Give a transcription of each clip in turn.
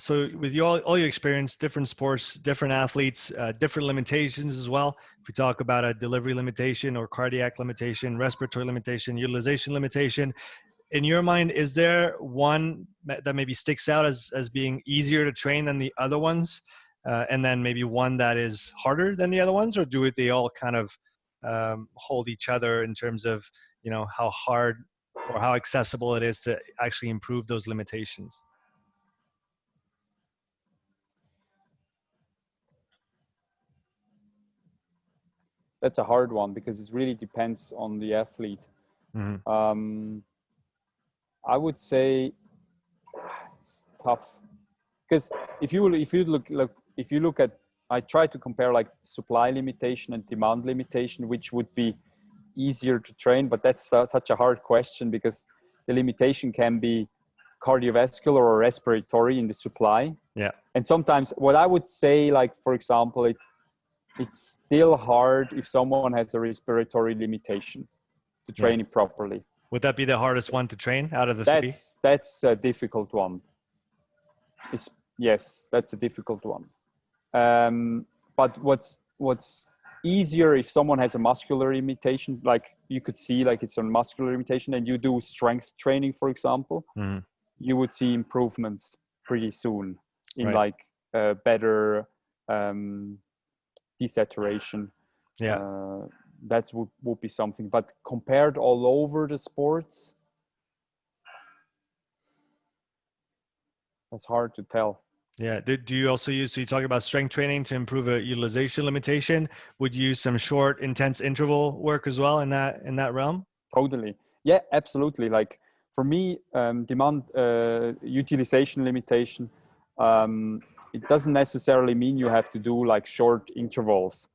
so with all your experience, different sports, different athletes, different limitations as well. If we talk about a delivery limitation or cardiac limitation, respiratory limitation, utilization limitation, in your mind, is there one that maybe sticks out as being easier to train than the other ones? And then maybe one that is harder than the other ones, or do they all kind of hold each other in terms of, you know, how hard or how accessible it is to actually improve those limitations? That's a hard one because it really depends on the athlete. Mm-hmm. I would say it's tough because if you look at, I try to compare like supply limitation and demand limitation, which would be easier to train, but that's such a hard question because the limitation can be cardiovascular or respiratory in the supply. Yeah. And sometimes what I would say, like, for example, it's still hard if someone has a respiratory limitation to train it properly. Would that be the hardest one to train out of the three? That's a difficult one. Yes, that's a difficult one. But what's easier if someone has a muscular limitation, like you could see like it's a muscular limitation and you do strength training, for example, you would see improvements pretty soon in like better desaturation. Yeah. That would be something, but compared all over the sports, that's hard to tell. Yeah. Do you also use, so you talk about strength training to improve a utilization limitation? Would you use some short, intense interval work as well in that realm? Totally. Yeah, absolutely. Like for me, demand utilization limitation, it doesn't necessarily mean you have to do like short intervals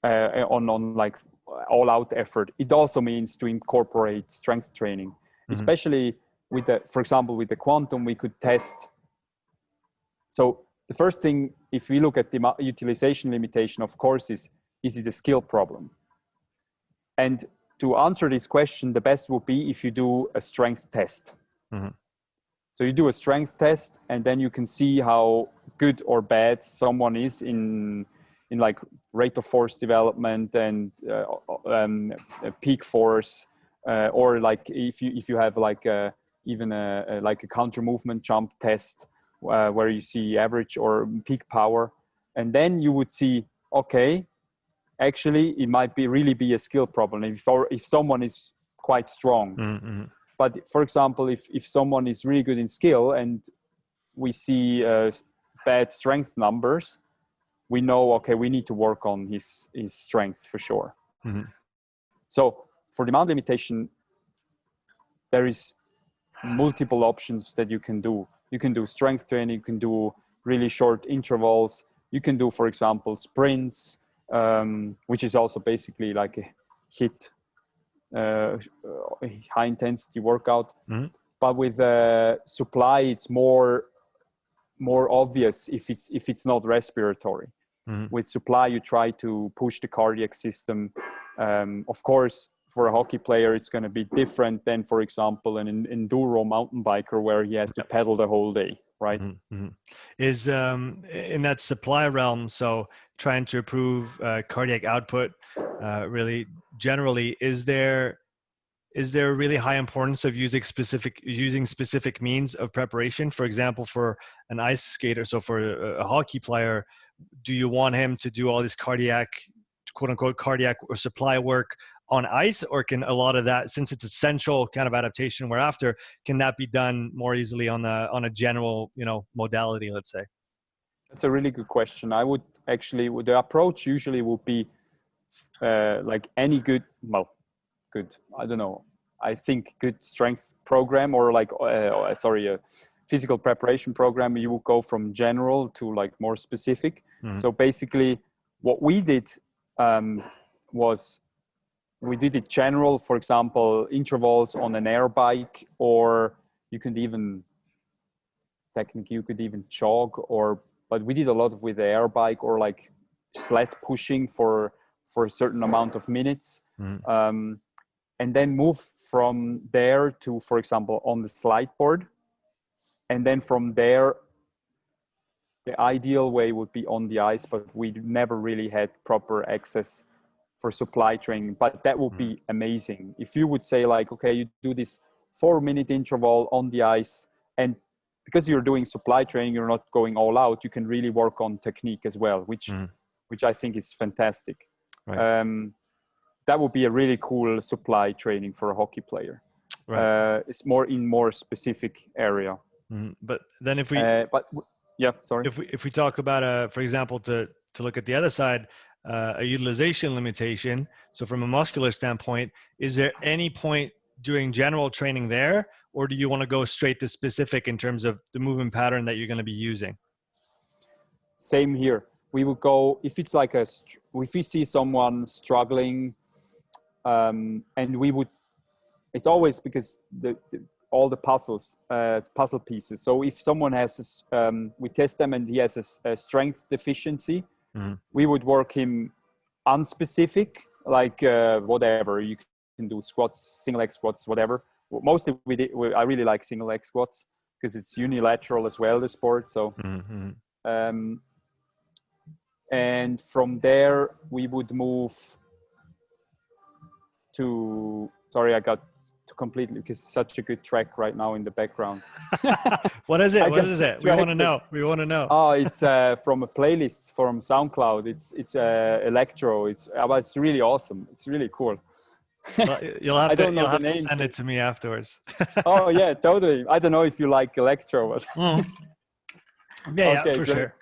on like all out effort. It also means to incorporate strength training, especially with for example, with the quantum, we could test. So the first thing, if we look at the utilization limitation, of course, is it a skill problem? And to answer this question, the best would be if you do a strength test. So you do a strength test, and then you can see how good or bad someone is in like rate of force development and peak force, or like if you have like even like a counter movement jump test where you see average or peak power, and then you would see, okay, actually it might really be a skill problem if someone is quite strong. But for example, if someone is really good in skill and we see bad strength numbers, we know, okay, we need to work on his strength for sure. So for demand limitation, there is multiple options that you can do. You can do strength training, you can do really short intervals, you can do, for example, sprints, which is also basically like a HIIT, high intensity workout. But with supply, it's more obvious if it's not respiratory. With supply, you try to push the cardiac system. Of course, for a hockey player, it's going to be different than, for example, an enduro mountain biker where he has to pedal the whole day, right? Is in that supply realm, so trying to improve cardiac output, really generally, is there a really high importance of using specific means of preparation? For example, for an ice skater, so for a hockey player, do you want him to do all this cardiac, quote unquote, cardiac or supply work on ice, or can a lot of that, since it's essential kind of adaptation we're after, can that be done more easily on a general, modality, let's say? That's a really good question. I would actually, the approach usually would be like any good, I don't know, I think good strength program or like, a physical preparation program, you will go from general to like more specific. So basically what we did was we did it general, for example, intervals on an air bike, or you could even jog, but we did a lot with the air bike or like sled pushing for a certain amount of minutes. And then move from there to, for example, on the slide board. And then from there, the ideal way would be on the ice, but we never really had proper access for supply training. But that would be amazing if you would say like, okay, you do this 4-minute interval on the ice, and because you're doing supply training, you're not going all out. You can really work on technique as well, which I think is fantastic. Right. That would be a really cool supply training for a hockey player. Right. It's more specific area. But then if we, yeah, sorry. If we talk about, for example, to look at the other side, a utilization limitation. So from a muscular standpoint, is there any point doing general training there, or do you want to go straight to specific in terms of the movement pattern that you're going to be using? Same here. We would go, if it's like if we see someone struggling, and we would, it's always because all the puzzle pieces. So if someone has, we test them and he has a strength deficiency, we would work him unspecific, like whatever. You can do squats, single leg squats, whatever. Mostly I really like single leg squats because it's unilateral as well, the sport. So, and from there we would move to, sorry, I got to completely, because it's such a good track right now in the background. What is it? What is it? We want to know. We want to know. Oh, it's from a playlist from SoundCloud. It's electro. It's really awesome. It's really cool. Well, you'll have to send it to me afterwards. Oh yeah, totally. I don't know if you like electro. But yeah, okay, for sure.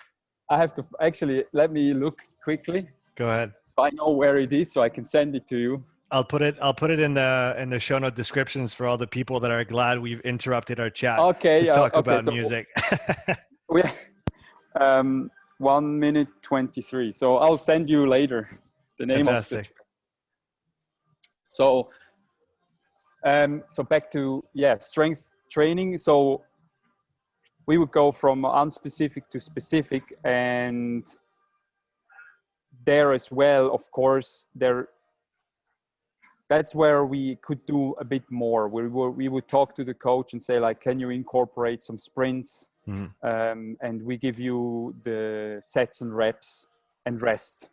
I have to actually, let me look quickly. Go ahead. So I know where it is, so I can send it to you. I'll put it in the show note descriptions for all the people that are glad we've interrupted our chat to talk about music. We 1 minute 23. So I'll send you later the name of the. So back to strength training. So we would go from unspecific to specific, and there as well, of course, that's where we could do a bit more. We would talk to the coach and say like, can you incorporate some sprints? And we give you the sets and reps and rest.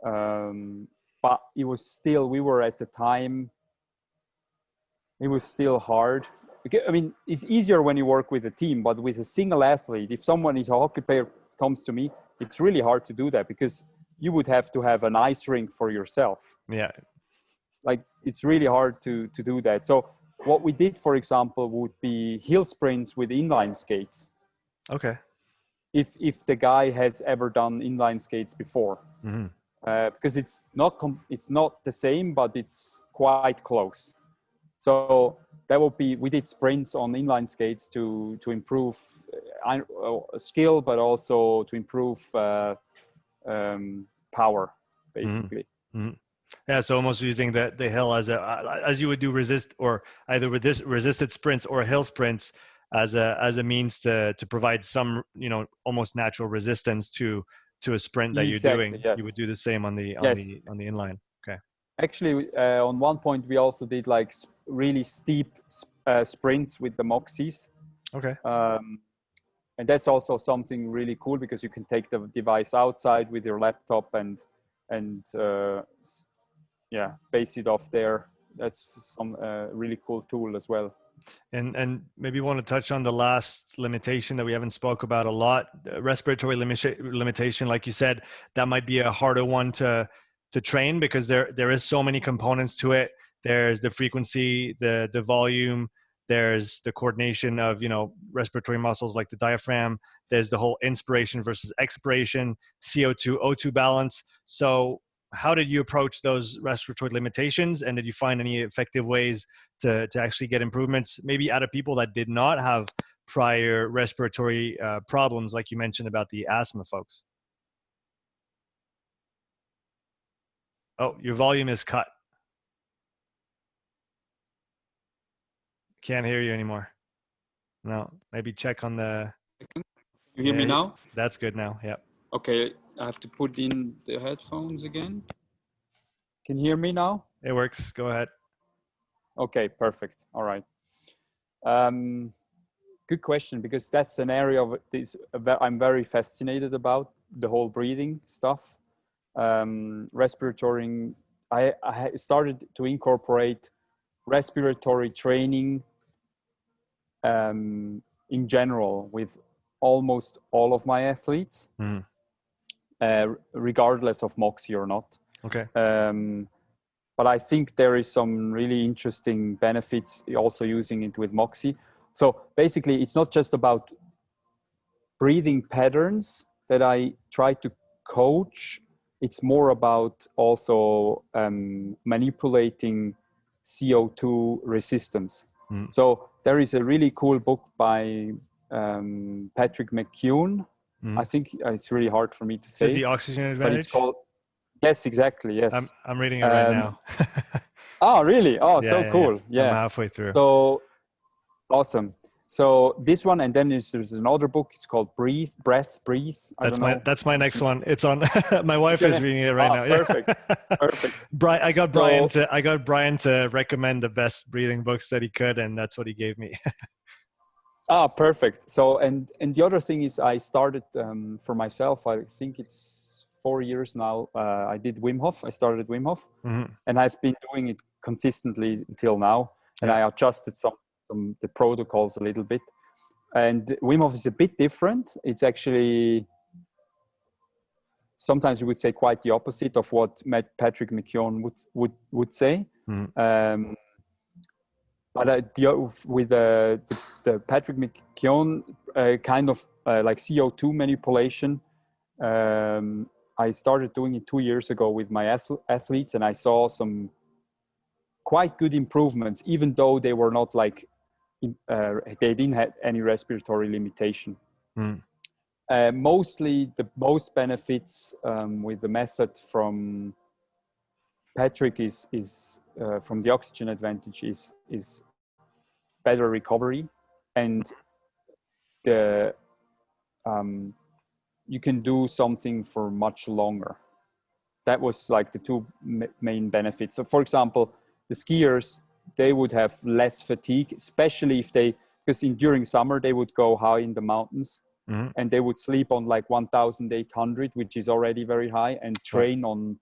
But it was still, we were at the time, it was still hard. I mean, it's easier when you work with a team, but with a single athlete, if someone is a hockey player comes to me, it's really hard to do that because you would have to have an ice rink for yourself. Yeah. Like it's really hard to do that. So what we did, for example, would be hill sprints with inline skates. Okay. If the guy has ever done inline skates before, because it's not the same, but it's quite close. So that would be, we did sprints on inline skates to improve skill, but also to improve power, basically. Yeah, so almost using the hill as you would do either with this resisted sprints or hill sprints as a means to provide some almost natural resistance to a sprint that you're doing. Yes. You would do the same on the inline. Okay. Actually, on one point we also did like really steep sprints with the Moxies. Okay. And that's also something really cool because you can take the device outside with your laptop and base it off there. That's some really cool tool as well. And maybe want to touch on the last limitation that we haven't spoke about a lot, respiratory limitation. Like you said, that might be a harder one to train because there is so many components to it. There's the frequency, the volume, there's the coordination of, respiratory muscles like the diaphragm. There's the whole inspiration versus expiration, CO2, O2 balance. So how did you approach those respiratory limitations? And did you find any effective ways to actually get improvements, maybe out of people that did not have prior respiratory problems, like you mentioned about the asthma folks? Oh, your volume is cut. Can't hear you anymore. No, maybe check on the... You hear me now? That's good now, yeah. Okay, I have to put in the headphones again. Can you hear me now? It works, go ahead. Okay, perfect, all right. good question, because that's an area of this I'm very fascinated about, the whole breathing stuff. Respiratory, I started to incorporate respiratory training in general with almost all of my athletes, regardless of Moxie or not. Okay. But I think there is some really interesting benefits also using it with Moxie. So basically, it's not just about breathing patterns that I try to coach. It's more about also manipulating CO2 resistance. So there is a really cool book by Patrick McKeown. I think it's really hard for me to say. The Oxygen Advantage? But it's called, yes, exactly, yes. I'm reading it right now. Oh, really? Oh, yeah, so cool. Yeah. I'm halfway through. So awesome. So this one, and then there's another book. It's called Breathe. That's my next one. It's on. My wife is reading it right now. Perfect. Perfect. I got Brian to recommend the best breathing books that he could, and that's what he gave me. Perfect. So and the other thing is, I started for myself. I think it's 4 years now. I did Wim Hof. I started Wim Hof, and I've been doing it consistently until now. And I adjusted the protocols a little bit, and Wim Hof is a bit different. It's actually, sometimes you would say, quite the opposite of what Patrick McKeown would say. But with the Patrick McKeown kind of like CO2 manipulation, I started doing it 2 years ago with my athletes, and I saw some quite good improvements, even though they were not like, they didn't have any respiratory limitation. Mostly the most benefits with the method from Patrick is from the Oxygen Advantage is better recovery, and the you can do something for much longer. That was like the two main benefits. So for example, the skiers, they would have less fatigue, especially if because during summer they would go high in the mountains, and they would sleep on like 1,800, which is already very high, and train on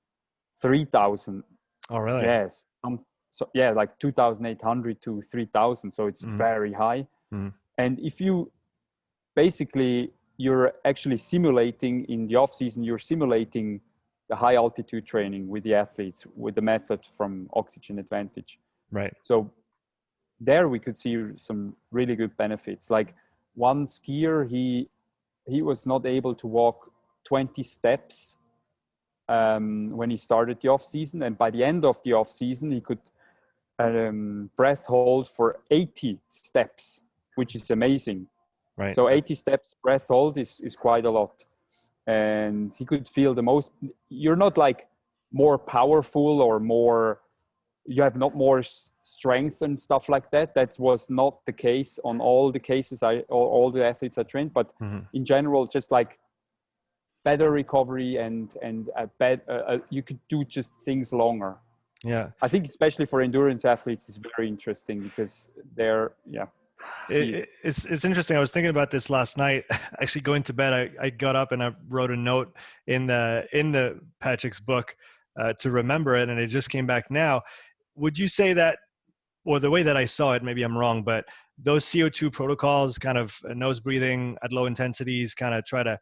3,000. Oh, really? Yes. So yeah, like 2,800 to 3,000. So it's very high. And if you're actually simulating in the off season, you're simulating the high altitude training with the athletes with the method from Oxygen Advantage. Right. So there we could see some really good benefits. Like one skier, he was not able to walk 20 steps when he started the off season, and by the end of the off season, he could breath hold for 80 steps, which is amazing. Right. So 80 steps breath hold is quite a lot. And he could feel the most, you're not like more powerful or more, you have not more strength and stuff like that. That was not the case on all the cases, all the athletes I trained, but in general, just like better recovery and you could do just things longer. Yeah. I think especially for endurance athletes is very interesting because they're, It's interesting. I was thinking about this last night. Actually, going to bed, I got up and I wrote a note in the Patrick's book to remember it, and it just came back now. Would you say that, or the way that I saw it, maybe I'm wrong, but those CO2 protocols, kind of nose breathing at low intensities, kind of try to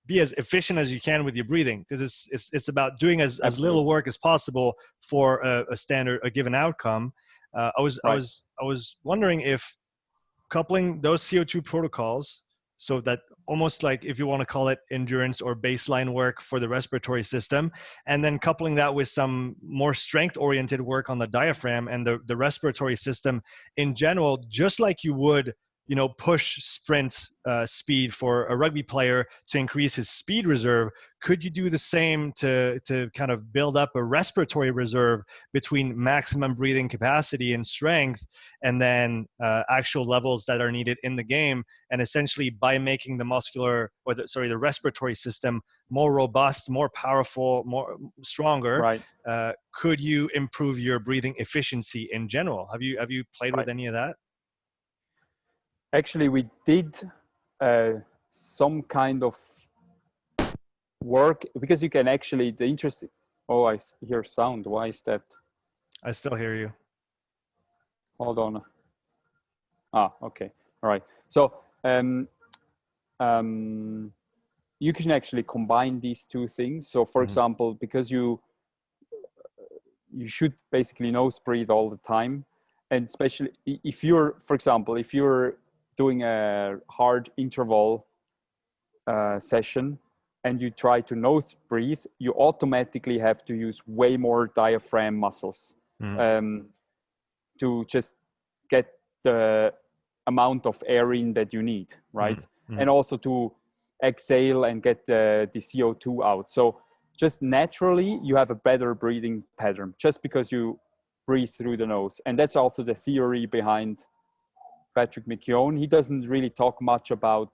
be as efficient as you can with your breathing, because it's about doing as little work as possible for a given outcome. I was wondering if coupling those CO2 protocols, so that almost like, if you want to call it endurance or baseline work for the respiratory system, and then coupling that with some more strength oriented work on the diaphragm and the respiratory system in general, just like you would, push sprint speed for a rugby player to increase his speed reserve. Could you do the same to kind of build up a respiratory reserve between maximum breathing capacity and strength and then actual levels that are needed in the game? And essentially by making the respiratory system more robust, more powerful, more stronger, right. Could you improve your breathing efficiency in general? Have you played with any of that? Actually, we did some kind of work, because you can actually, the interesting, oh, I hear sound. Why is that? I still hear you. Hold on. Okay. All right. So you can actually combine these two things. So for example, because you should basically nose breathe all the time. And especially if you're, for example, if you're doing a hard interval session and you try to nose breathe, you automatically have to use way more diaphragm muscles to just get the amount of air in that you need, right? And also to exhale and get the CO2 out. So just naturally, you have a better breathing pattern just because you breathe through the nose. And that's also the theory behind Patrick McKeown. He doesn't really talk much about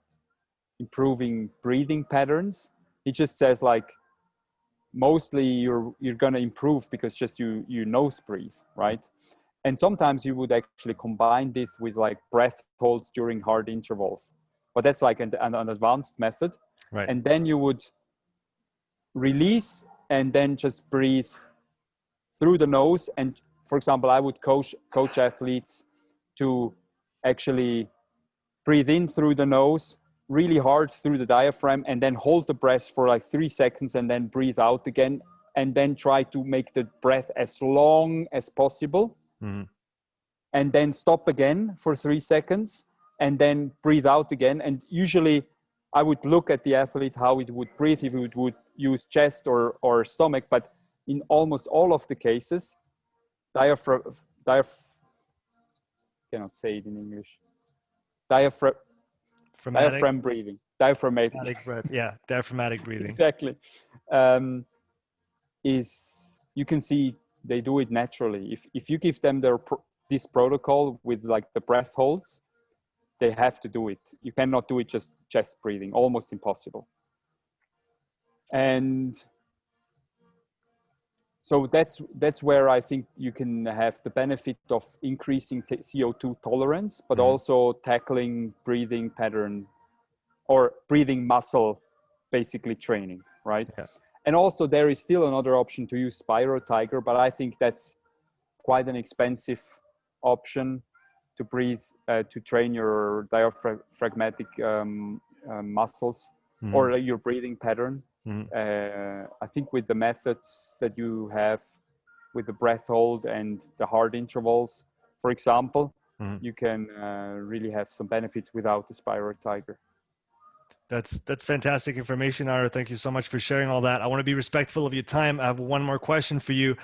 improving breathing patterns. He just says like, mostly you're going to improve because just you nose breathe, right? And sometimes you would actually combine this with like breath holds during hard intervals. But that's like an advanced method. Right. And then you would release and then just breathe through the nose. And for example, I would coach athletes to actually breathe in through the nose, really hard through the diaphragm, and then hold the breath for like 3 seconds and then breathe out again. And then try to make the breath as long as possible. And then stop again for 3 seconds and then breathe out again. And usually I would look at the athlete, how it would breathe, if it would use chest or stomach. But in almost all of the cases, diaphragm cannot say it in English. Diaphragm breathing. Diaphragmatic breath. Yeah, diaphragmatic breathing. Exactly. Is you can see they do it naturally. If you give them this protocol with like the breath holds, they have to do it. You cannot do it just chest breathing, almost impossible. And so that's where I think you can have the benefit of increasing CO2 tolerance, but also tackling breathing pattern or breathing muscle, basically training, right? Yeah. And also there is still another option to use Spiro Tiger, but I think that's quite an expensive option to breathe, to train your diaphragmatic muscles or your breathing pattern. I think with the methods that you have with the breath hold and the hard intervals, for example, you can really have some benefits without the Spiro Tiger. That's fantastic information, Arno. Thank you so much for sharing all that. I want to be respectful of your time. I have one more question for you.